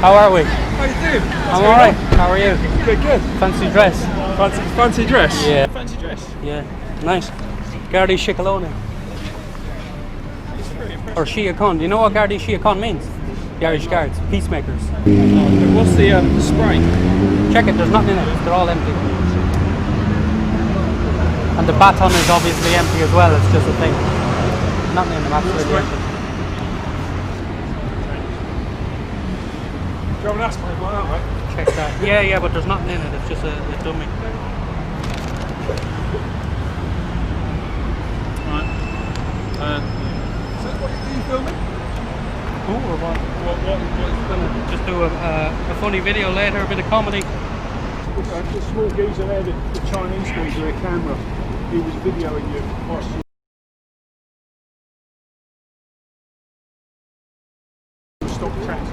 How are we? How you doing? I'm alright. How are you? Good, good. Fancy dress? Fancy dress? Yeah. Fancy dress? Yeah. Nice. Gardaí Síochána. Or Síochána. Do you know what Gardaí Síochána means? The Irish Guards. Peacemakers. What's the spray? Check it, there's nothing in it. They're all empty. And the baton is obviously empty as well. It's just a thing. Nothing in them, absolutely empty. Do you have an aspirin like that, mate? Check that. Yeah, but there's nothing in it. It's just a dummy. Right. So what are you filming? Oh, we're What is gonna just do a funny video later, a bit of comedy. the small geezer there, the Chinese geezer with a camera, he was videoing you whilst you stopped chatting.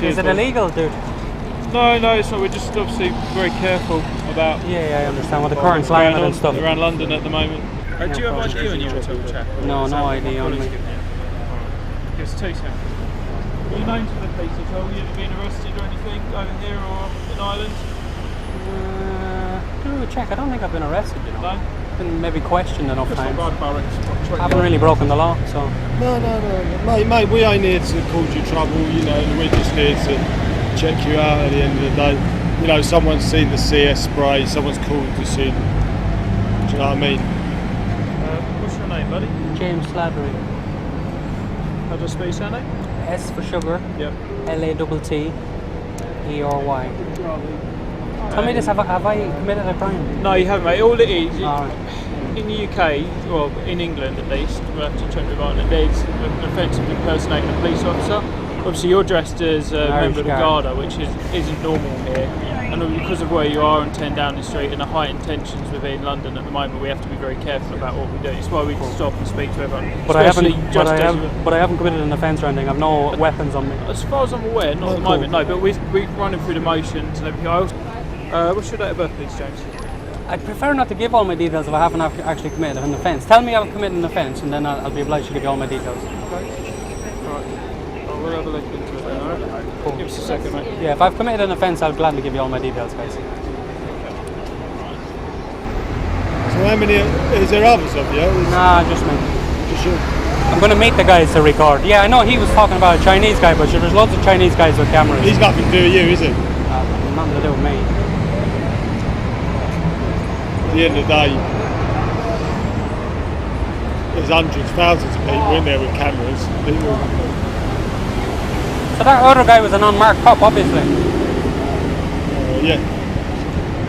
Is it illegal, dude? No, it's not. We're just obviously very careful about Yeah, I understand what the current climate and stuff. around London at the moment. Do you have ID on you at all, chap? No ID on me. Give us 2 seconds. Are you known to the police at all? You ever been arrested or anything over here or in Ireland? Do a check. I don't think I've been arrested, you know. No? Been maybe questioned enough times. I I haven't really broken the law, so. No. Mate, we ain't here to cause you trouble, you know, we're just here to check you out at the end of the day. You know, someone's seen the CS spray, someone's called the scene. Do you know what I mean? What's your name, buddy? James Slattery. How do I spell your surname? S for sugar. Yep. LATTERY. Tell me this, have I committed a crime? No, you haven't, mate. All it is, Alright. in the UK, well, in England at least, we'll have to check with Ireland, there's an offence of impersonating a police officer. Obviously, you're dressed as a member of the Garda, which isn't normal here. And because of where you are and 10 Downing Street and the heightened tensions within London at the moment, we have to be very careful about what we do. It's why we stop and speak to everyone. But I haven't committed an offence or anything. I've no weapons on me. As far as I'm aware, not at the moment, no. But we're running through the motions and everything. What's your date of birth, please, James? I'd prefer not to give all my details if I haven't actually committed an offence. Tell me I've committed an offence and then I'll be obliged to give you all my details. Okay. Alright. We'll have a look into it then, alright? Cool. Give us a second, mate. Yeah, if I've committed an offence, I'll gladly give you all my details, guys. So how many, is there others of you? Nah, just me. Just you? I'm going to meet the guys to record. Yeah, I know he was talking about a Chinese guy, but sure, there's loads of Chinese guys with cameras. He's nothing to do with you, is he? Nothing to do with me. At the end of the day, there's hundreds, thousands of people in there with cameras. So that other guy was an unmarked cop, obviously. Yeah.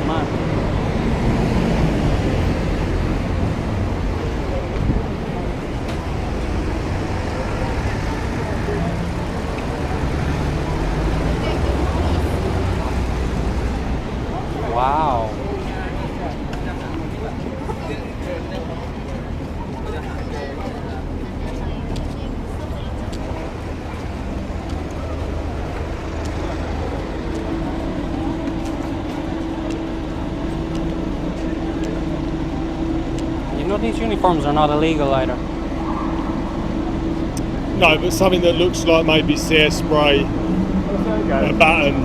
Man. Wow. You know these uniforms are not illegal either. No, but something that looks like maybe CS spray, a baton,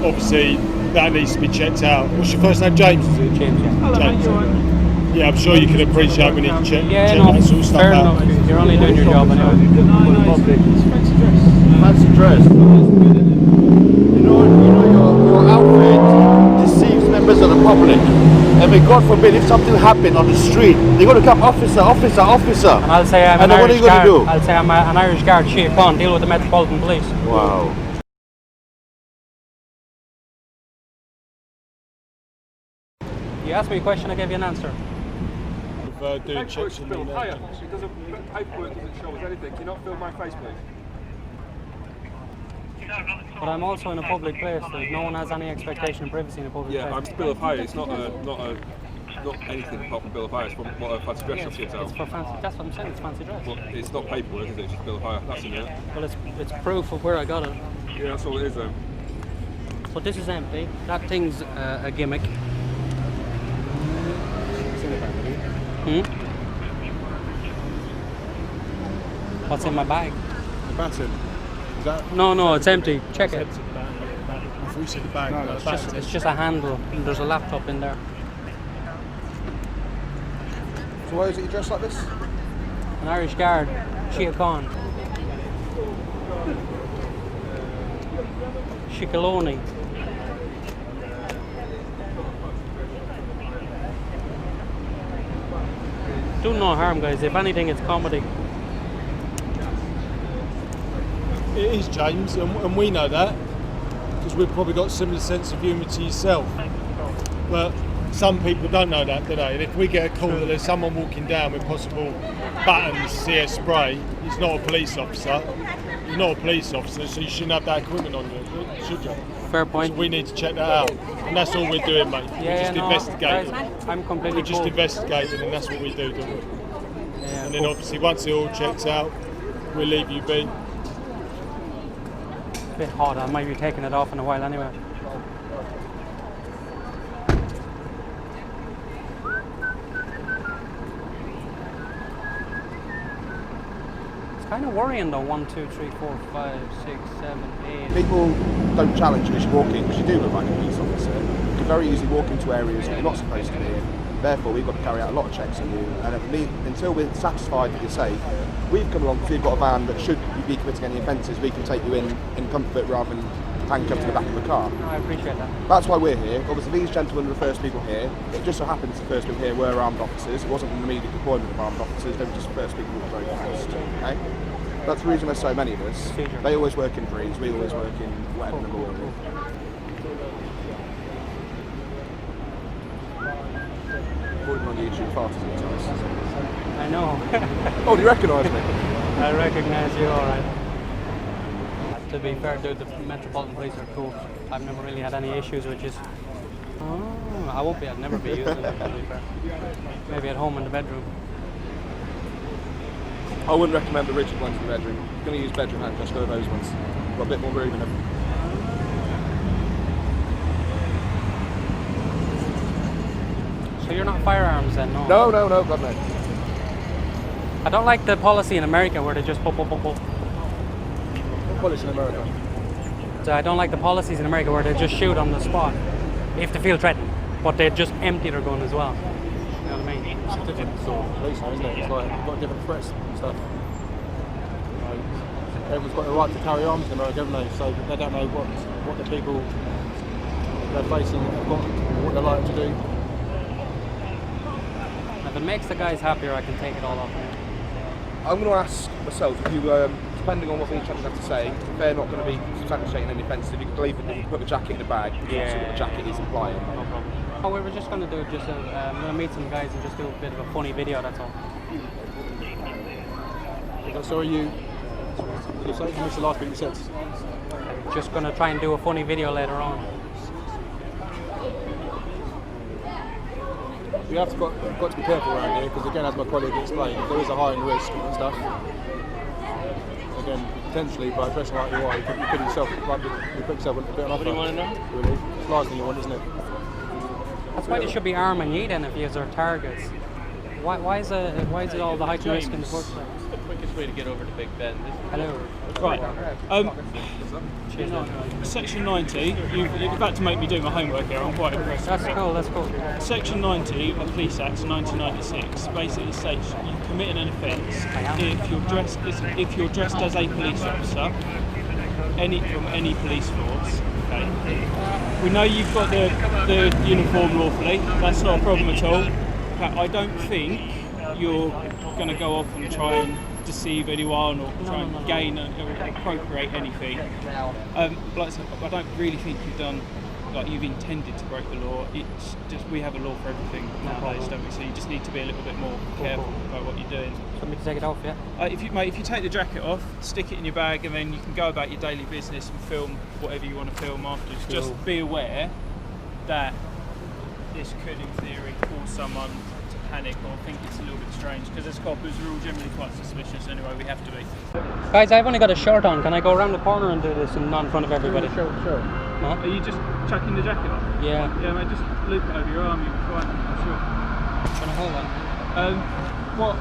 obviously that needs to be checked out. What's your first name? James, is it? James, yeah. Hello, James. mate, you alright? Yeah, I'm sure you can appreciate we need to check Yeah, check no, that sort of stuff fair out. enough. You're only doing your job anyway. No, it's fancy dress. Fancy dress. You know your outfit deceives members of the public. And may God forbid if something happened on the street, they're going to come, officer. And I'll say I'm And an then what are Irish you gonna guard. do? I'll say I'm an Irish guard, Síochána, deal with the Metropolitan Police. Wow. You asked me a question, I gave you an answer. Doing checks on the It doesn't, paperwork doesn't show us anything. Can you not film my face, please? But I'm also in a public place. No one has any expectation of privacy in a public Yeah, place. I'm bill of hire. It's not anything apart from bill of hire. It's from what a fancy dress shop gives out. It's for fancy. That's what I'm saying. It's fancy dress. But it's not paperwork, is it? It's just bill of hire. That's in there. Well, it's proof of where I got it. Yeah, that's all it is then. But this is empty. That thing's a gimmick. What's in my bag? The baton. Is that? No, it's empty. Check it. I thought you said the bag. No, No, it's the bag's It's just a handle. And there's a laptop in there. So why is it you dressed like this? An Irish guard. Shia Khan. Shikaloni. Do no harm, guys. If anything, it's comedy. It is, James, and we know that because we've probably got a similar sense of humour to yourself. But some people don't know that, do they? And if we get a call that there's someone walking down with possible buttons, CS spray, he's not a police officer. You're not a police officer, so you shouldn't have that equipment on you, should you? Fair point. So we need to check that out, and that's all we're doing, mate. We're just investigating. Guys, I'm completely We're just cool. investigating, and that's what we do, don't we? Yeah, And then obviously once it all checks out, we'll leave you be. a bit hot. I might be taking it off in a while anyway. It's kind of worrying though. 1, 2, 3, 4, 5, 6, 7, 8. People don't challenge you as you walk in because you do look like a police officer. You can very easily walk into areas that you're not supposed to be in. Therefore, we've got to carry out a lot of checks on you. And until we're satisfied that you're safe, we've come along because we've got a van that should you be committing any offences, we can take you in comfort rather than handcuffed to the back of the car. No, I appreciate that. That's why we're here. Obviously, these gentlemen were the first people here. It just so happens the first people here were armed officers. It wasn't an immediate deployment of armed officers. They were just the first people who drove past. Okay? That's the reason there's so many of us. Procedure. They always work in threes. We always work in whatever in the morning. Avoiding on YouTube far too many times. I know. Oh, do you recognise me? I recognise you, alright. To be fair, dude, the Metropolitan Police are cool. I've never really had any issues with just. Oh, I won't be. I'd never be using them. To be fair, maybe at home in the bedroom. I wouldn't recommend the rigid ones in the bedroom. If you're going to use bedroom handcuffs, go with those ones. Got a bit more room in them. So you're not firearms then, no? No, God no. I don't like the policy in America where they just pop. Police in America. So I don't like the policies in America where they just shoot on the spot if they feel threatened, but they just empty their gun as well. You know what I mean? It's a different sort of police now, isn't it? It's like you've got different threats and stuff. Everyone's got the right to carry arms in America, haven't they? So they don't know what the people they're facing have got, what they're like to do. If it makes the guys happier, I can take it all off. I'm going to ask myself if you, depending on what these gentlemen have to say, if they're not going to be substantiating any offences, if you could believe that you put the jacket in the bag, because obviously what the jacket is implying. No problem. Oh, we were just going to do just I'm going to meet some guys and just do a bit of a funny video, that's all. So are you say? You missed the last bit you said. Just going to try and do a funny video later on. You have got to be careful around here because, again, as my colleague explained, there is a high risk and stuff. Again, potentially by dressing like you are, you put yourself a bit on offer. What do you want to know? Really, it's the last thing you want, isn't it? That's why they should be arming you then if you are targets. Why is it all the high risk in the first place? The quickest way to get over to Big Ben. Hello. Right. Section 90, you're about to make me do my homework here, I'm quite impressed. That's cool, that's cool. Section 90 of the Police Act 1996 basically states you committed an offence if you're dressed as a police officer, from any police force. Okay. We know you've got the uniform lawfully, that's not a problem at all. But I don't think you're going to go off and try and deceive anyone or try and gain or appropriate anything. Like I said, I don't really think you've intended to break the law. It's just we have a law for everything nowadays, don't we? So you just need to be a little bit more careful about what you're doing. Want me to take it off, yeah? If you take the jacket off, stick it in your bag, and then you can go about your daily business and film whatever you want to film afterwards. Cool. Just be aware that this could, in theory, cause someone to panic or think it's a little bit strange, because as coppers we're all generally quite suspicious anyway, we have to be. Guys, I've only got a shirt on. Can I go around the corner and do this and not in front of everybody? Sure. Huh? Are you just chucking the jacket off? Yeah. Yeah, mate, just loop it over your arm, you'll be fine, I'm sure. Can I hold on? What